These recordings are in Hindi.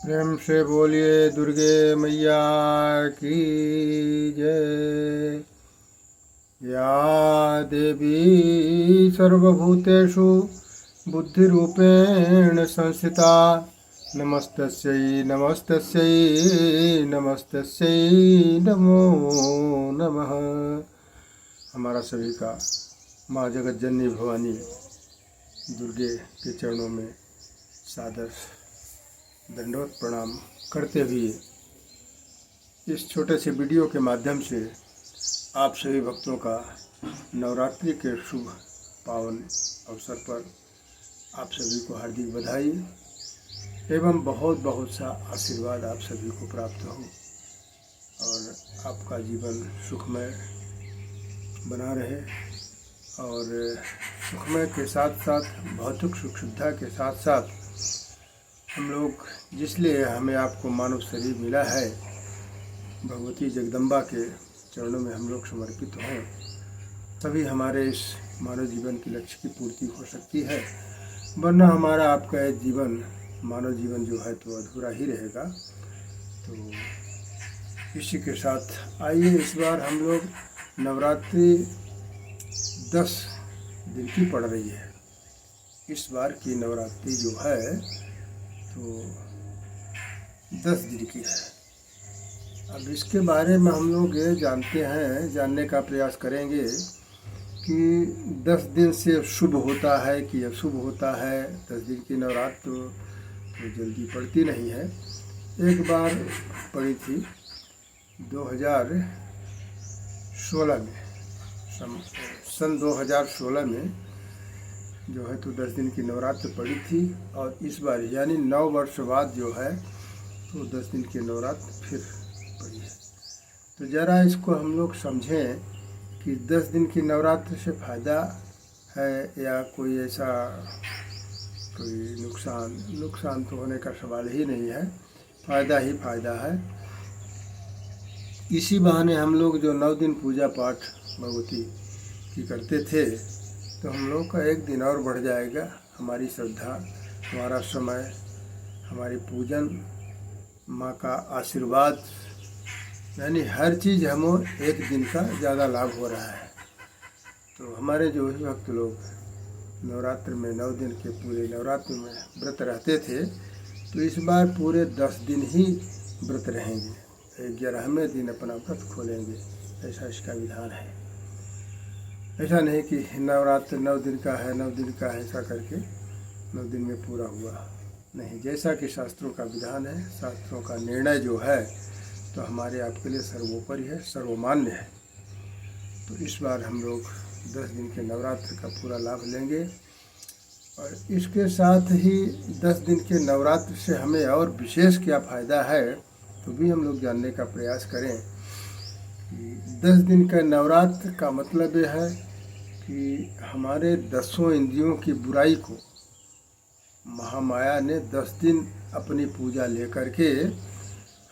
प्रेम से बोलिए दुर्गे मैया की जय। या देवी सर्वभूतेषु बुद्धिरूपेण संस्थिता नमस्तस्यै नमस्तस्यै नमस्तस्यै नमो नमः। हमारा सभी का माँ जगत जननी भवानी दुर्गे के चरणों में सादर दंडवत प्रणाम करते हुए इस छोटे से वीडियो के माध्यम से आप सभी भक्तों का नवरात्रि के शुभ पावन अवसर पर आप सभी को हार्दिक बधाई एवं बहुत बहुत सा आशीर्वाद आप सभी को प्राप्त हो और आपका जीवन सुखमय बना रहे और सुखमय के साथ साथ भौतिक सुख सुविधा के साथ साथ हम लोग जिसलिए हमें आपको मानव शरीर मिला है भगवती जगदम्बा के चरणों में हम लोग समर्पित हों तभी हमारे इस मानव जीवन की लक्ष्य की पूर्ति हो सकती है, वरना हमारा आपका जीवन मानव जीवन जो है तो अधूरा ही रहेगा। तो इसी के साथ आइए इस बार हम लोग नवरात्रि 10 दिन की पड़ रही है। इस बार की नवरात्रि जो है तो 10 दिन की है। अब इसके बारे में हम लोग ये जानने का प्रयास करेंगे कि 10 दिन से शुभ होता है कि अशुभ होता है। 10 दिन की नवरात्र तो जल्दी पड़ती नहीं है। एक बार पड़ी थी 2016 में, सन 2016 में जो है तो 10 दिन की नवरात्र पड़ी थी और इस बार यानी 9 वर्ष बाद जो है तो 10 दिन की नवरात्र फिर पड़ी है। तो ज़रा इसको हम लोग समझें कि 10 दिन की नवरात्र से फ़ायदा है या कोई ऐसा कोई नुकसान तो होने का सवाल ही नहीं है, फ़ायदा ही फ़ायदा है। इसी बहाने हम लोग जो 9 दिन पूजा पाठ भगवती की करते थे तो हम लोग का एक दिन और बढ़ जाएगा। हमारी श्रद्धा, हमारा समय, हमारी पूजन, माँ का आशीर्वाद, यानी हर चीज़ हमें एक दिन का ज़्यादा लाभ हो रहा है। तो हमारे जो भी भक्त लोग नवरात्र में 9 दिन के पूरे नवरात्र में व्रत रहते थे तो इस बार पूरे 10 दिन ही व्रत रहेंगे, 11वें दिन अपना व्रत खोलेंगे। ऐसा इसका विधान है। ऐसा नहीं कि नवरात्र 9 दिन का है 9 दिन का है ऐसा करके 9 दिन में पूरा हुआ नहीं। जैसा कि शास्त्रों का विधान है, शास्त्रों का निर्णय जो है तो हमारे आपके लिए सर्वोपरि है, सर्वमान्य है। तो इस बार हम लोग 10 दिन के नवरात्र का पूरा लाभ लेंगे और इसके साथ ही 10 दिन के नवरात्र से हमें और विशेष क्या फ़ायदा है तो भी हम लोग जानने का प्रयास करें। 10 दिन का नवरात्र का मतलब यह है कि हमारे 10 इंद्रियों की बुराई को महामाया ने 10 दिन अपनी पूजा लेकर के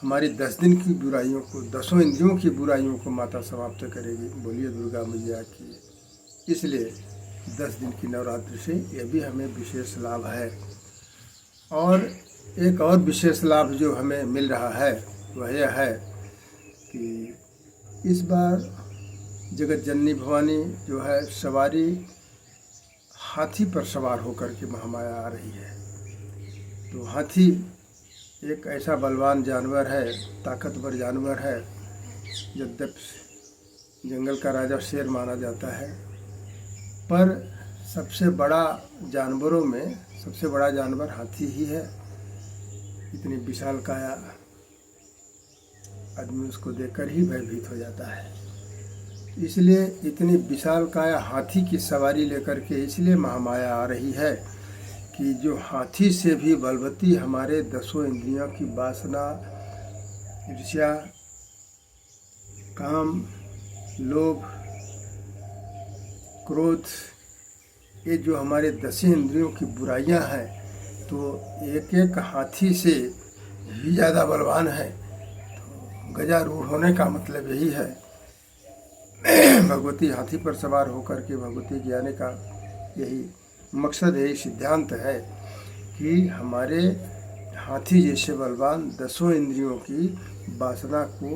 हमारी 10 दिन की बुराइयों को, 10 इंद्रियों की बुराइयों को माता समाप्त करेगी। बोलिए दुर्गा मैया की। इसलिए 10 दिन की नवरात्र से यह भी हमें विशेष लाभ है। और एक और विशेष लाभ जो हमें मिल रहा है वह यह है कि इस बार जगत जननी भवानी जो है सवारी हाथी पर सवार होकर के महामाया आ रही है। तो हाथी एक ऐसा बलवान जानवर है, ताकतवर जानवर है। यद्यपि जंगल का राजा शेर माना जाता है, पर सबसे बड़ा जानवरों में सबसे बड़ा जानवर हाथी ही है। इतनी विशाल काया आदमी उसको देखकर ही भयभीत हो जाता है। इसलिए इतनी विशाल काया हाथी की सवारी लेकर के इसलिए महामाया आ रही है कि जो हाथी से भी बलवती हमारे 10 इंद्रियों की वासना, ईर्ष्या, काम, लोभ, क्रोध, ये जो हमारे 10 इंद्रियों की बुराइयां हैं तो एक एक हाथी से भी ज़्यादा बलवान है। तो गजारूढ़ होने का मतलब यही है। भगवती हाथी पर सवार होकर के भगवती के आने का यही मकसद है, सिद्धांत है कि हमारे हाथी जैसे बलवान, 10 इंद्रियों की वासना को,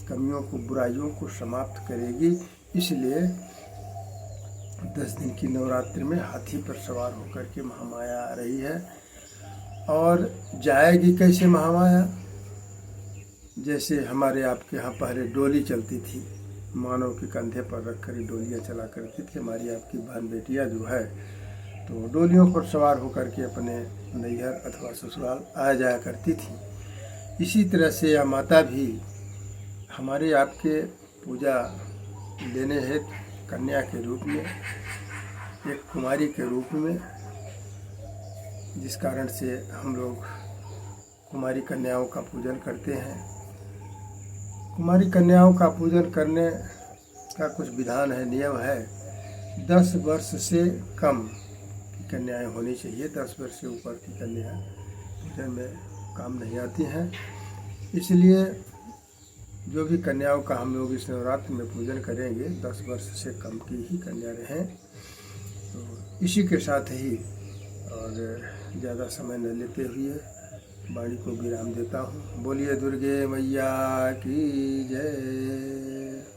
कमियों को, बुराइयों को समाप्त करेगी। इसलिए 10 दिन की नवरात्रि में हाथी पर सवार होकर के महामाया आ रही है। और जाएगी कैसे महामाया? जैसे हमारे आपके यहाँ पहले डोली चलती थी, मानव के कंधे पर रख कर डोलियाँ चला करती थी। हमारी आपकी बहन बेटियाँ जो है तो डोलियों पर सवार होकर के अपने नैहर अथवा ससुराल आ जाया करती थी। इसी तरह से यह माता भी हमारे आपके पूजा लेने हेतु कन्या के रूप में, एक कुमारी के रूप में, जिस कारण से हम लोग कुमारी कन्याओं का पूजन करते हैं। कुमारी कन्याओं का पूजन करने का कुछ विधान है, नियम है। 10 वर्ष से कम की कन्याएं होनी चाहिए। 10 वर्ष से ऊपर की कन्या पूजन में काम नहीं आती हैं। इसलिए जो भी कन्याओं का हम लोग इस नवरात्र में पूजन करेंगे, 10 वर्ष से कम की ही कन्या रहें। तो इसी के साथ ही और ज़्यादा समय न लेते हुए वाणी को विराम देता हूँ। बोलिए दुर्गे मैया की जय।